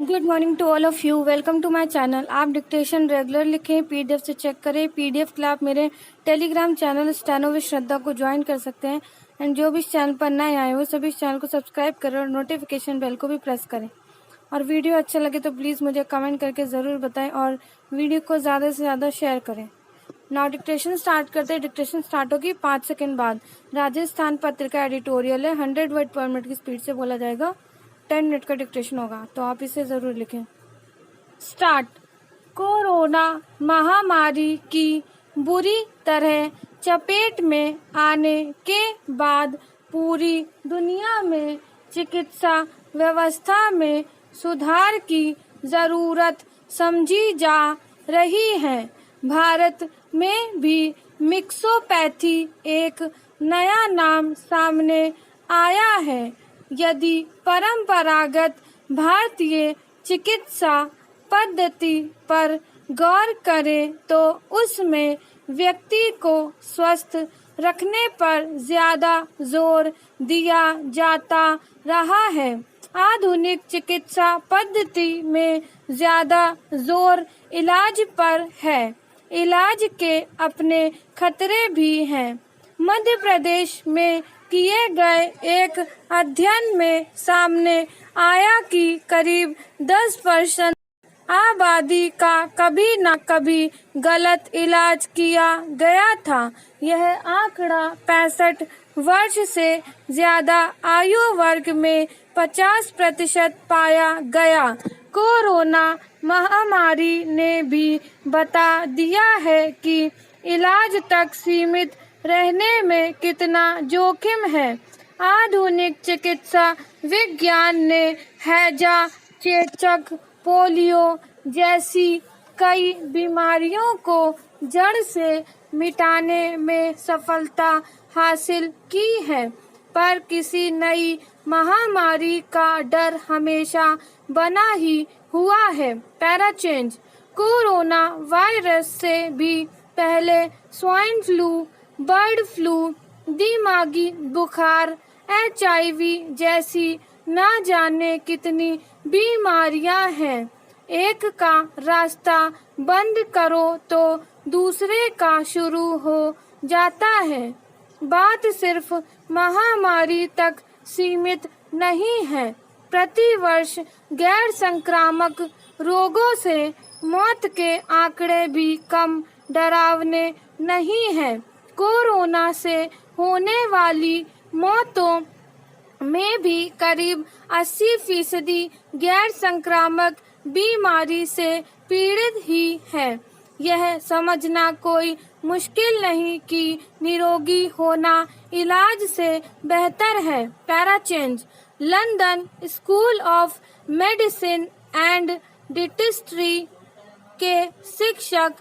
Good morning to all of you. Welcome to my channel. आप dictation regular लिखें, PDF से check करें। PDF के लिए आप मेरे Telegram channel steno with Shraddha को ज्वाइन कर सकते हैं। एंड जो भी इस चैनल पर नए आए हो सभी इस चैनल को सब्सक्राइब करें और नोटिफिकेशन बेल को भी प्रेस करें। और वीडियो अच्छा लगे तो प्लीज़ मुझे कमेंट करके ज़रूर बताएं और वीडियो को ज़्यादा से ज़्यादा शेयर करें। नाउ डिक्टेशन स्टार्ट करते हैं। डिक्टेशन स्टार्ट होगी 5 सेकंड बाद। राजस्थान पत्रिका एडिटोरियल है, 100 वर्ड पर मिनट की स्पीड से बोला जाएगा। 10 मिनट का डिक्टेशन होगा, तो आप इसे ज़रूर लिखें। स्टार्ट। कोरोना महामारी की बुरी तरह चपेट में आने के बाद पूरी दुनिया में चिकित्सा व्यवस्था में सुधार की ज़रूरत समझी जा रही है। भारत में भी मिक्सोपैथी एक नया नाम सामने आया है। यदि परंपरागत भारतीय चिकित्सा पद्धति पर गौर करें तो उसमें व्यक्ति को स्वस्थ रखने पर ज्यादा जोर दिया जाता रहा है। आधुनिक चिकित्सा पद्धति में ज्यादा जोर इलाज पर है। इलाज के अपने खतरे भी हैं। मध्य प्रदेश में किए गए एक अध्ययन में सामने आया कि करीब 10% आबादी का कभी न कभी गलत इलाज किया गया था। यह आंकड़ा 65 वर्ष से ज्यादा आयु वर्ग में 50% पाया गया। कोरोना महामारी ने भी बता दिया है कि इलाज तक सीमित रहने में कितना जोखिम है। आधुनिक चिकित्सा विज्ञान ने हैजा, चेचक, पोलियो जैसी कई बीमारियों को जड़ से मिटाने में सफलता हासिल की है, पर किसी नई महामारी का डर हमेशा बना ही हुआ है। Para change. कोरोना वायरस से भी पहले स्वाइन फ्लू, बर्ड फ्लू, दिमागी बुखार, HIV जैसी ना जाने कितनी बीमारियां हैं। एक का रास्ता बंद करो तो दूसरे का शुरू हो जाता है। बात सिर्फ महामारी तक सीमित नहीं है। प्रतिवर्ष गैर संक्रामक रोगों से मौत के आंकड़े भी कम डरावने नहीं हैं। कोरोना से होने वाली मौतों में भी करीब 80% गैर संक्रामक बीमारी से पीड़ित ही है। यह समझना कोई मुश्किल नहीं कि निरोगी होना इलाज से बेहतर है। Para change. London school of medicine and dentistry के शिक्षक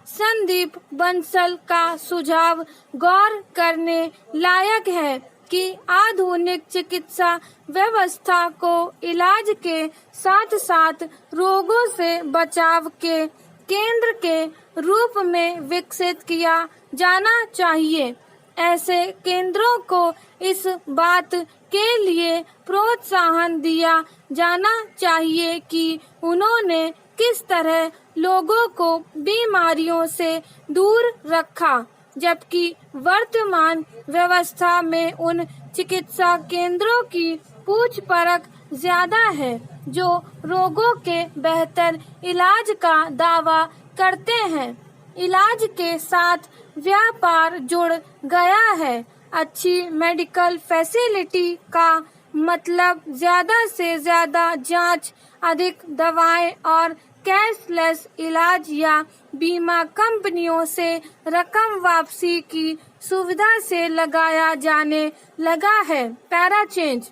संदीप बंसल का सुझाव गौर करने लायक है कि आधुनिक चिकित्सा व्यवस्था को इलाज के साथ साथ रोगों से बचाव के केंद्र के रूप में विकसित किया जाना चाहिए। ऐसे केंद्रों को इस बात के लिए प्रोत्साहन दिया जाना चाहिए कि उन्होंने किस तरह लोगों को बीमारियों से दूर रखा, जबकि वर्तमान व्यवस्था में उन चिकित्सा केंद्रों की पूछ परख ज्यादा है जो रोगों के बेहतर इलाज का दावा करते हैं। इलाज के साथ व्यापार जुड़ गया है। अच्छी मेडिकल फैसिलिटी का मतलब ज्यादा से ज्यादा जांच, अधिक दवाएं और कैशलेस इलाज या बीमा कंपनियों से रकम वापसी की सुविधा से लगाया जाने लगा है। Para change.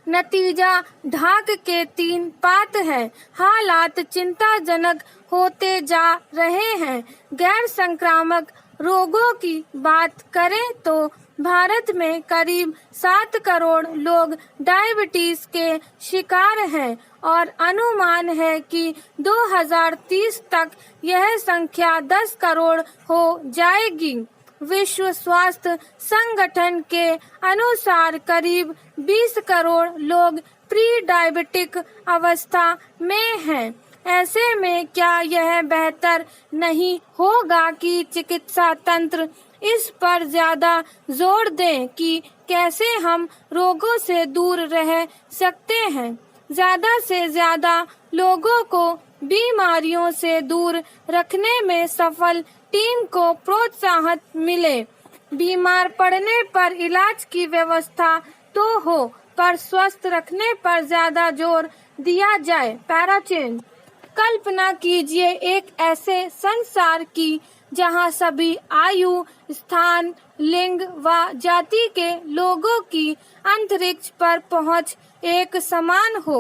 नतीजा ढाक के 3 पात है। हालात चिंताजनक होते जा रहे हैं। गैर संक्रामक रोगों की बात करें तो भारत में करीब 7 करोड़ लोग डायबिटीज के शिकार हैं और अनुमान है कि 2030 तक यह संख्या 10 करोड़ हो जाएगी। विश्व स्वास्थ्य संगठन के अनुसार करीब 20 करोड़ लोग प्री डायबिटिक अवस्था में हैं। ऐसे में क्या यह बेहतर नहीं होगा कि चिकित्सा तंत्र इस पर ज्यादा जोर दें कि कैसे हम रोगों से दूर रह सकते हैं, ज्यादा से ज्यादा लोगों को बीमारियों से दूर रखने में सफल टीम को प्रोत्साहन मिले। बीमार पड़ने पर इलाज की व्यवस्था तो हो, पर स्वस्थ रखने पर ज्यादा जोर दिया जाए। Para change. कल्पना कीजिए एक ऐसे संसार की जहां सभी आयु, स्थान, लिंग व जाति के लोगों की अंतरिक्ष पर पहुंच एक समान हो।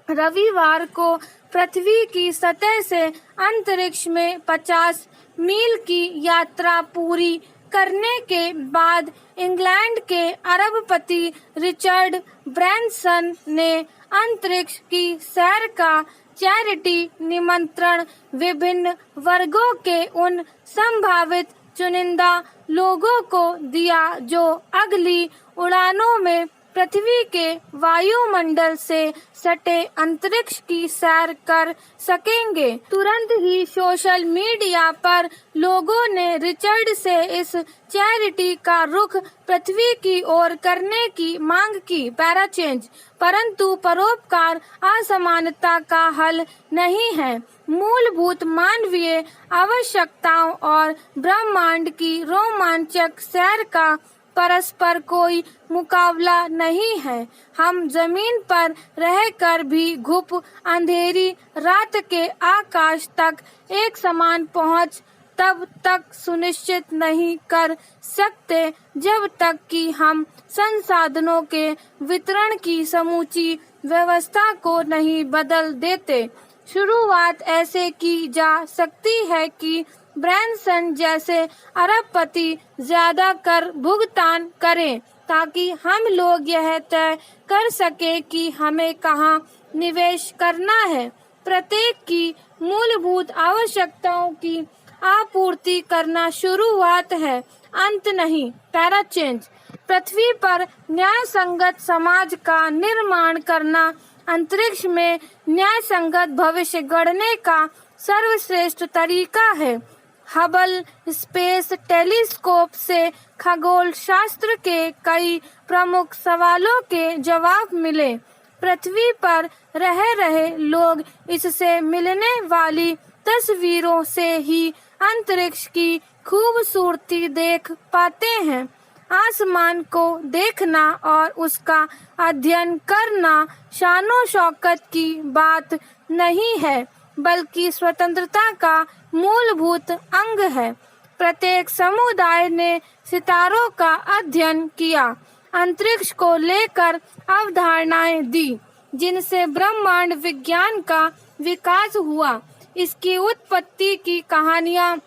रविवार को पृथ्वी की सतह से अंतरिक्ष में 50 मील की यात्रा पूरी करने के बाद इंग्लैंड के अरबपति रिचर्ड ब्रैनसन ने अंतरिक्ष की सैर का चैरिटी निमंत्रण विभिन्न वर्गों के उन संभावित चुनिंदा लोगों को दिया जो अगली उड़ानों में पृथ्वी के वायुमंडल से सटे अंतरिक्ष की सैर कर सकेंगे। तुरंत ही सोशल मीडिया पर लोगों ने रिचर्ड से इस चैरिटी का रुख पृथ्वी की ओर करने की मांग की। Para change. परंतु परोपकार असमानता का हल नहीं है। मूलभूत मानवीय आवश्यकताओं और ब्रह्मांड की रोमांचक सैर का परस्पर कोई मुकाबला नहीं है। हम जमीन पर रहकर भी घुप अंधेरी रात के आकाश तक एक समान पहुंच तब तक सुनिश्चित नहीं कर सकते जब तक कि हम संसाधनों के वितरण की समूची व्यवस्था को नहीं बदल देते। शुरुआत ऐसे की जा सकती है कि ब्रैनसन जैसे अरबपति ज्यादा कर भुगतान करें ताकि हम लोग यह तय कर सके कि हमें कहां निवेश करना है। प्रत्येक की मूलभूत आवश्यकताओं की आपूर्ति करना शुरुआत है, अंत नहीं। Para change. पृथ्वी पर न्याय संगत समाज का निर्माण करना अंतरिक्ष में न्याय संगत भविष्य गढ़ने का सर्वश्रेष्ठ तरीका है। हबल स्पेस टेलीस्कोप से खगोल शास्त्र के कई प्रमुख सवालों के जवाब मिले। पृथ्वी पर रह रहे लोग इससे मिलने वाली तस्वीरों से ही अंतरिक्ष की खूबसूरती देख पाते हैं। आसमान को देखना और उसका अध्ययन करना शानो शौकत की बात नहीं है, बल्कि स्वतंत्रता का मूलभूत अंग है। प्रत्येक समुदाय ने सितारों का अध्ययन किया, अंतरिक्ष को लेकर अवधारणाएं दी, जिनसे ब्रह्मांड विज्ञान का विकास हुआ। इसकी उत्पत्ति की कहानियां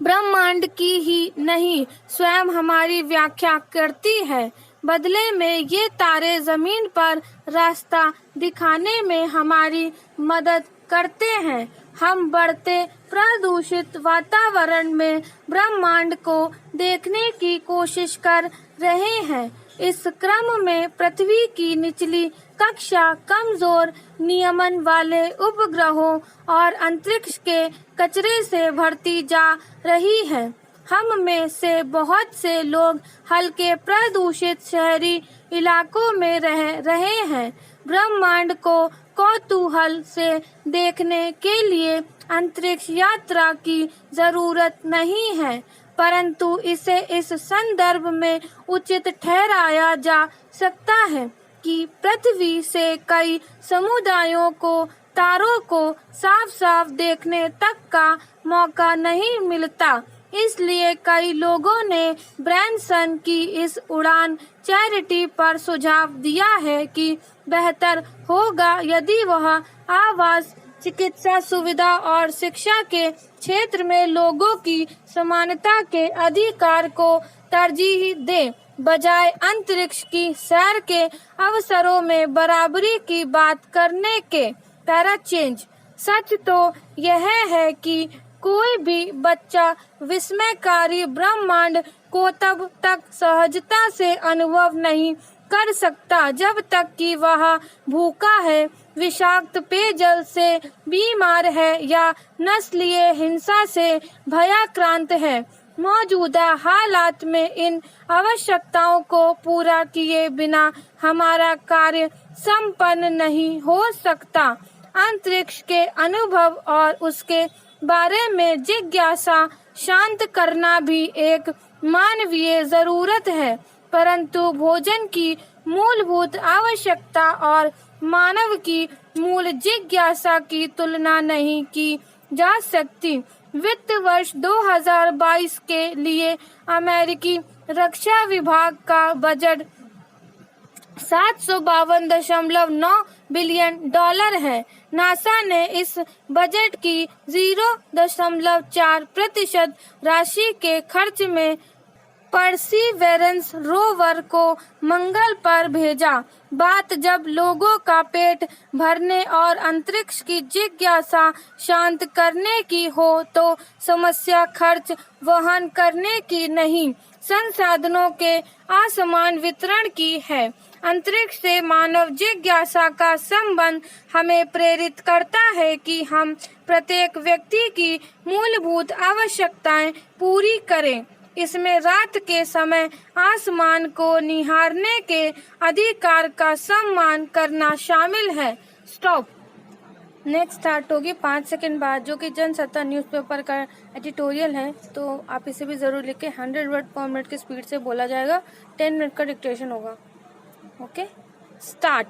ब्रह्मांड की ही नहीं, स्वयं हमारी व्याख्या करती है। बदले में ये तारे जमीन पर रास्ता दिखाने में हमारी मदद करते हैं। हम बढ़ते प्रदूषित वातावरण में ब्रह्मांड को देखने की कोशिश कर रहे हैं। इस क्रम में पृथ्वी की निचली कक्षा कमजोर नियमन वाले उपग्रहों और अंतरिक्ष के कचरे से भरती जा रही है। हम में से बहुत से लोग हल्के प्रदूषित शहरी इलाकों में रह रहे हैं। ब्रह्मांड को कौतूहल से देखने के लिए अंतरिक्ष यात्रा की जरूरत नहीं है, परंतु इसे इस संदर्भ में उचित ठहराया जा सकता है कि पृथ्वी से कई समुदायों को तारों को साफ साफ देखने तक का मौका नहीं मिलता। इसलिए कई लोगों ने ब्रैनसन की इस उड़ान चैरिटी पर सुझाव दिया है कि बेहतर होगा यदि वह आवास, चिकित्सा सुविधा और शिक्षा के क्षेत्र में लोगों की समानता के अधिकार को तरजीह दे, बजाय अंतरिक्ष की सैर के अवसरों में बराबरी की बात करने के। Para change. सच तो यह है कि कोई भी बच्चा विस्मयकारी ब्रह्मांड को तब तक सहजता से अनुभव नहीं कर सकता जब तक कि वह भूखा है, विषाक्त पेयजल से बीमार है या नस्लीय हिंसा से भयाक्रांत है। मौजूदा हालात में इन आवश्यकताओं को पूरा किए बिना हमारा कार्य संपन्न नहीं हो सकता। अंतरिक्ष के अनुभव और उसके बारे में जिज्ञासा शांत करना भी एक मानवीय जरूरत है, परंतु भोजन की मूलभूत आवश्यकता और मानव की मूल जिज्ञासा की तुलना नहीं की जा सकती। वित्त वर्ष 2022 के लिए अमेरिकी रक्षा विभाग का बजट 752.9 बिलियन डॉलर है। नासा ने इस बजट की 0.4% राशि के खर्च में परसीवेरेंस रोवर को मंगल पर भेजा। बात जब लोगों का पेट भरने और अंतरिक्ष की जिज्ञासा शांत करने की हो तो समस्या खर्च वहन करने की नहीं, संसाधनों के असमान वितरण की है। अंतरिक्ष से मानव जिज्ञासा का संबंध हमें प्रेरित करता है कि हम प्रत्येक व्यक्ति की मूलभूत आवश्यकताएं पूरी करें। इसमें रात के समय आसमान को निहारने के अधिकार का सम्मान करना शामिल है। स्टॉप। नेक्स्ट स्टार्ट होगी 5 सेकंड बाद, जो कि जनसत्ता न्यूज़पेपर का एडिटोरियल है, तो आप इसे भी जरूर लिखें। 100 वर्ड पर मिनट की स्पीड से बोला जाएगा। 10 मिनट का डिक्टेशन होगा। Okay, start.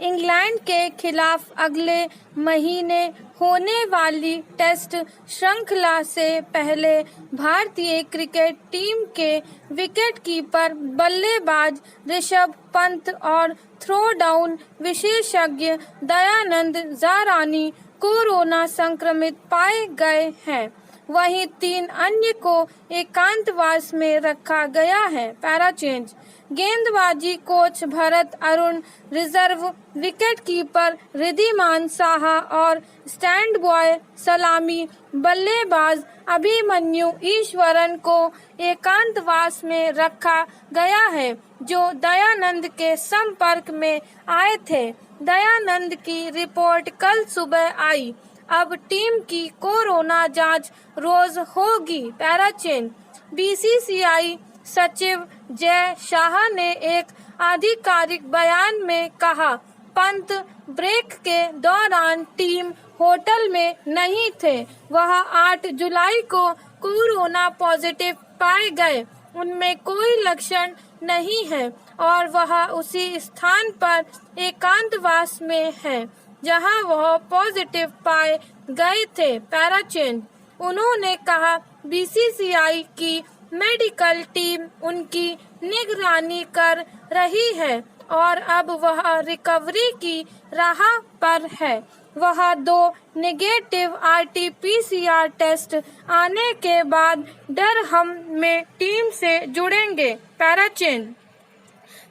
इंग्लैंड के खिलाफ अगले महीने होने वाली टेस्ट श्रृंखला से पहले भारतीय क्रिकेट टीम के विकेटकीपर, बल्लेबाज ऋषभ पंत और थ्रो डाउन विशेषज्ञ दयानंद ज़ारानी कोरोना संक्रमित पाए गए हैं। वहीं 3 अन्य को एकांतवास में रखा गया है। Para change. गेंदबाजी coach Bharat Arun, reserve wicketkeeper Riddhiman Saha और स्टैंड बॉय सलामी बल्लेबाज अभिमन्यु ईश्वरन को एकांतवास में रखा गया है, जो दयानंद के संपर्क में आए थे। दयानंद की रिपोर्ट कल सुबह आई। अब टीम की कोरोना जांच रोज होगी। Para change. बीसीसीआई सचिव जय शाह ने एक आधिकारिक बयान में कहा, पंत ब्रेक के दौरान टीम होटल में नहीं थे। वह 8 जुलाई को कोरोना पॉजिटिव पाए गए। उनमें कोई लक्षण नहीं है और वह उसी स्थान पर एकांतवास में है जहां वह पॉजिटिव पाए गए थे। Para change. उन्होंने कहा, बीसीसीआई की मेडिकल टीम उनकी निगरानी कर रही है और अब वह रिकवरी की राह पर है। वह 2 नेगेटिव आरटी-पीसीआर टेस्ट आने के बाद डरहम में टीम से जुड़ेंगे। Para change.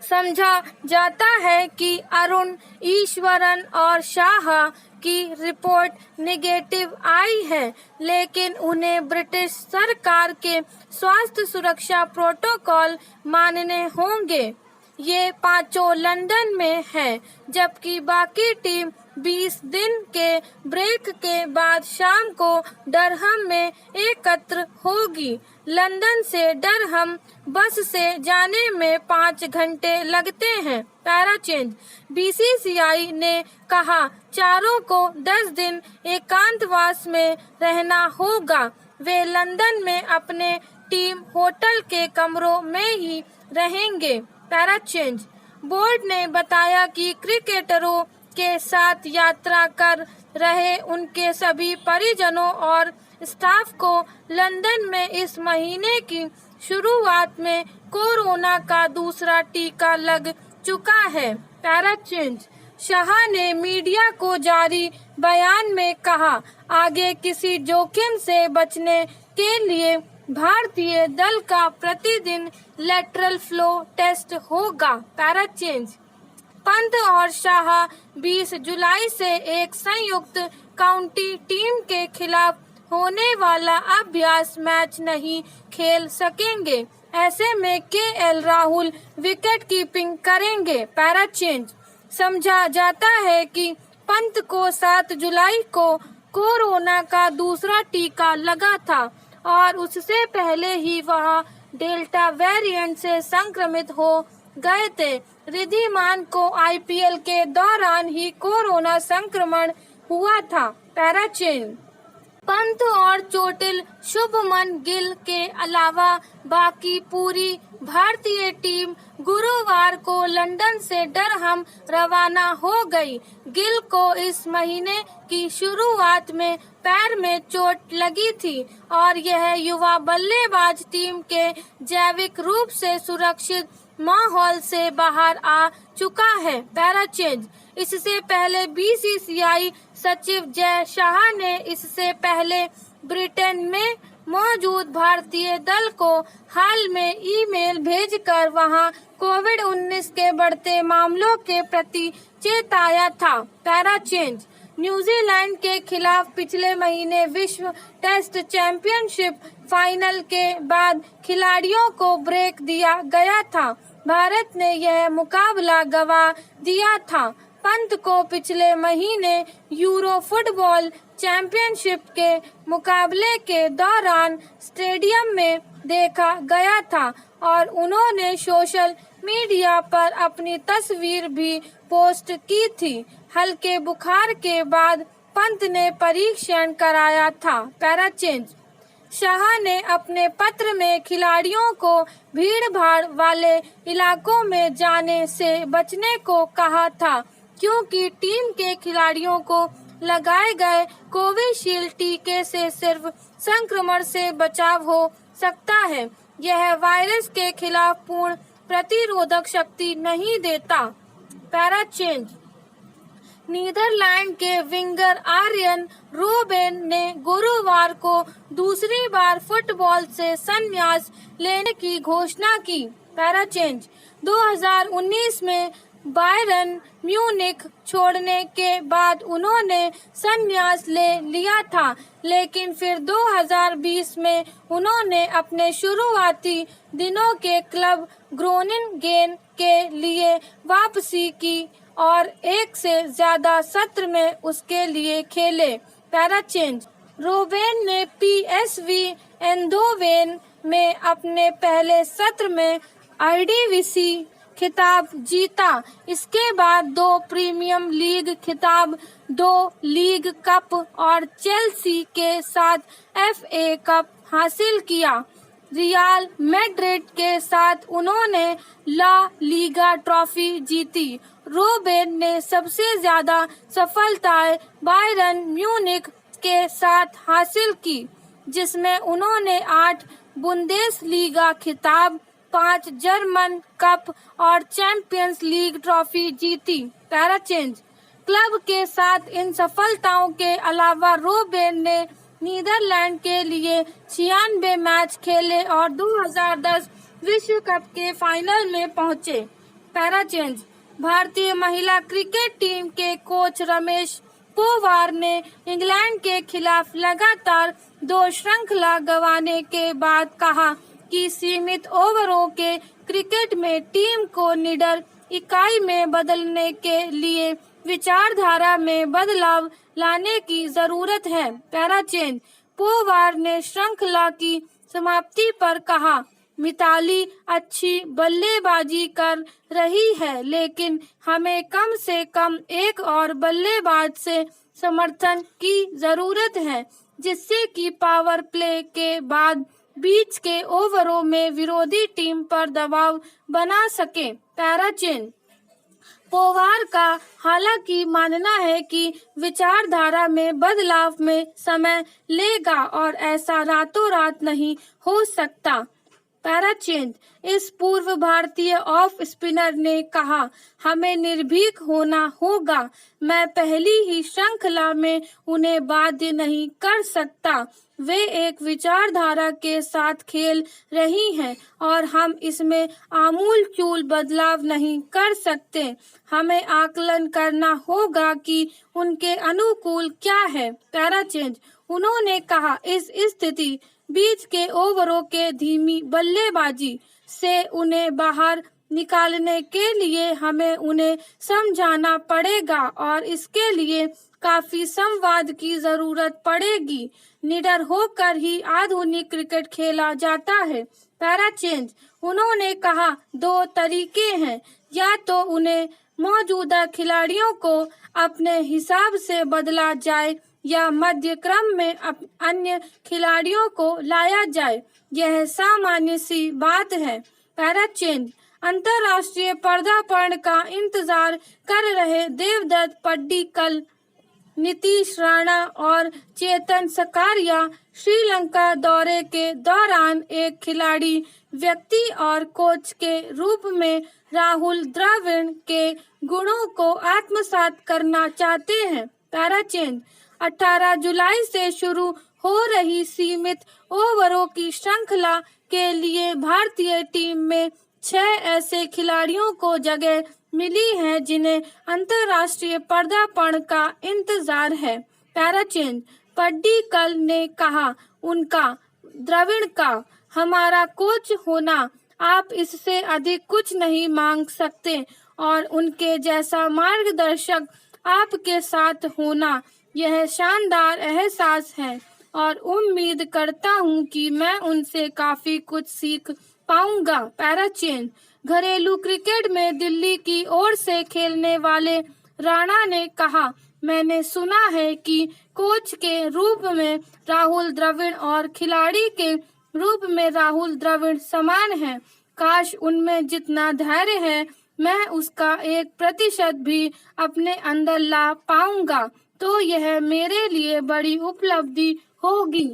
समझा जाता है कि अरुण, ईश्वरन और शाह की रिपोर्ट नेगेटिव आई है, लेकिन उन्हें ब्रिटिश सरकार के स्वास्थ्य सुरक्षा प्रोटोकॉल मानने होंगे। ये पांचों लंदन में हैं, जबकि बाकी टीम 20 दिन के ब्रेक के बाद शाम को डरहम में एकत्र होगी। लंदन से डरहम बस से जाने में 5 घंटे लगते हैं। Para change. बीसीसीआई ने कहा, चारों को 10 दिन एकांतवास में रहना होगा। वे लंदन में अपने टीम होटल के कमरों में ही रहेंगे। Para change. बोर्ड ने बताया कि क्रिकेटरों के साथ यात्रा कर रहे उनके सभी परिजनों और स्टाफ को लंदन में इस महीने की शुरुआत में कोरोना का दूसरा टीका लग चुका है। Para change. शाह ने मीडिया को जारी बयान में कहा, आगे किसी जोखिम से बचने के लिए भारतीय दल का प्रतिदिन लेटरल फ्लो टेस्ट होगा। Para change. पंत और शाह 20 जुलाई से एक संयुक्त काउंटी टीम के खिलाफ होने वाला अभ्यास मैच नहीं खेल सकेंगे। ऐसे में केएल राहुल विकेट कीपिंग करेंगे। Para change. समझा जाता है कि पंत को 7 जुलाई को कोरोना का दूसरा टीका लगा था और उससे पहले ही वह डेल्टा वेरिएंट से संक्रमित हो गए थे। रिद्धिमान को आईपीएल के दौरान ही कोरोना संक्रमण हुआ था। Para change. पंत और चोटिल शुभमन गिल के अलावा बाकी पूरी भारतीय टीम गुरुवार को लंदन से डरहम रवाना हो गई। गिल को इस महीने की शुरुआत में पैर में चोट लगी थी और यह युवा बल्लेबाज टीम के जैविक रूप से सुरक्षित माहौल से बाहर आ चुका है। Para change. इससे पहले बीसीसीआई सचिव जय शाह ने इससे पहले ब्रिटेन में मौजूद भारतीय दल को हाल में ईमेल भेजकर वहां कोविड-19 के बढ़ते मामलों के प्रति चेताया था। Para change. न्यूजीलैंड के खिलाफ पिछले महीने विश्व टेस्ट चैंपियनशिप फाइनल के बाद खिलाड़ियों को ब्रेक दिया गया था। भारत ने यह मुकाबला गंवा दिया था। पंत को पिछले महीने यूरो फुटबॉल चैंपियनशिप के मुकाबले के दौरान स्टेडियम में देखा गया था और उन्होंने सोशल मीडिया पर अपनी तस्वीर भी पोस्ट की थी। हल्के बुखार के बाद पंत ने परीक्षण कराया था। Para change. शाह ने अपने पत्र में खिलाड़ियों को भीड़-भाड़ वाले इलाकों में जाने से बचने को कहा था क्योंकि टीम के खिलाड़ियों को लगाए गए कोविशील्ड टीके से सिर्फ संक्रमण से बचाव हो सकता है। यह वायरस के खिलाफ पूर्ण प्रतिरोधक शक्ति नहीं देता। Para change. नीदरलैंड के विंगर आर्यन रोबेन ने गुरुवार को दूसरी बार फुटबॉल से संन्यास लेने की घोषणा की। Para change. 2019 में बायरन म्यूनिख छोड़ने के बाद उन्होंने संन्यास ले लिया था, लेकिन फिर 2020 में उन्होंने अपने शुरुआती दिनों के क्लब ग्रोनिंगेन के लिए वापसी की और एक से ज्यादा सत्र में उसके लिए खेले। Para change. रोबेन ने पीएसवी एंधोवेन में अपने पहले सत्र में एरडीवीसी खिताब जीता। इसके बाद 2 प्रीमियम लीग खिताब, 2 लीग कप और चेल्सी के साथ एफए कप हासिल किया। रियल मैड्रिड के साथ उन्होंने ला लीगा ट्रॉफी जीती। रोबेन ने सबसे ज्यादा सफलताएं बायरन म्यूनिख के साथ हासिल की, जिसमें उन्होंने 8 बुंदेसलीगा खिताब, 5 जर्मन कप और चैंपियंस लीग ट्रॉफी जीती। Para change. क्लब के साथ इन सफलताओं के अलावा रोबेन ने नीदरलैंड के लिए 96 मैच खेले और 2010 विश्व कप के फाइनल में पहुंचे। Para change. भारतीय महिला क्रिकेट टीम के कोच रमेश पोवार ने इंग्लैंड के खिलाफ लगातार 2 श्रृंखला गंवाने के बाद कहा कि सीमित ओवरों के क्रिकेट में टीम को निडर इकाई में बदलने के लिए विचारधारा में बदलाव लाने की जरूरत है। Para change. पोवार ने श्रृंखला की समाप्ति पर कहा, मिताली अच्छी बल्लेबाजी कर रही है, लेकिन हमें कम से कम एक और बल्लेबाज से समर्थन की जरूरत है जिससे कि पावर प्ले के बाद बीच के ओवरों में विरोधी टीम पर दबाव बना सके। Para change. पोवार का हालांकि मानना है कि विचारधारा में बदलाव में समय लेगा और ऐसा रातों रात नहीं हो सकता। Para change. इस पूर्व भारतीय ऑफ स्पिनर ने कहा, हमें निर्भीक होना होगा। मैं पहली ही श्रृंखला में उन्हें बाध्य नहीं कर सकता। वे एक विचारधारा के साथ खेल रही हैं और हम इसमें आमूल-चूल बदलाव नहीं कर सकते। हमें आकलन करना होगा कि उनके अनुकूल क्या है। Para change. उन्होंने कहा, इस स्थिति बीच के ओवरों के धीमी बल्लेबाजी से उन्हें बाहर निकालने के लिए हमें उन्हें समझाना पड़ेगा और इसके लिए काफी संवाद की जरूरत पड़ेगी। निडर होकर ही आधुनिक क्रिकेट खेला जाता है। Para change. उन्होंने कहा 2 तरीके हैं, या तो उन्हें मौजूदा खिलाड़ियों को अपने हिसाब से बदला जाए या मध्य क्रम में अन्य खिलाड़ियों को लाया जाए। यह सामान्य सी बात है। Para change. अंतर्राष्ट्रीय पदार्पण का इंतजार कर रहे देवदत्त पड्डीकल, नीतीश राणा और चेतन सकारिया श्रीलंका दौरे के दौरान एक खिलाड़ी, व्यक्ति और कोच के रूप में राहुल द्रविड़ के गुणों को आत्मसात करना चाहते हैं। Para change. 18 जुलाई से शुरू हो रही सीमित ओवरों की श्रृंखला के लिए भारतीय टीम में 6 ऐसे खिलाड़ियों को जगह मिली है जिन्हें अंतर्राष्ट्रीय पदार्पण का इंतजार है। Para change. पड्डीकल ने कहा, उनका, द्रविड़ का हमारा कोच होना, आप इससे अधिक कुछ नहीं मांग सकते और उनके जैसा मार्गदर्शक आपके साथ होना, यह शानदार एहसास है और उम्मीद करता हूं कि मैं उनसे काफी कुछ सीख पाऊंगा। Para change. घरेलू क्रिकेट में दिल्ली की ओर से खेलने वाले राणा ने कहा, मैंने सुना है कि कोच के रूप में राहुल द्रविड़ और खिलाड़ी के रूप में राहुल द्रविड़ समान हैं। काश उनमें जितना धैर्य है मैं उसका 1% भी अपने अंदर ला पाऊंगा तो यह मेरे लिए बड़ी उपलब्धि होगी।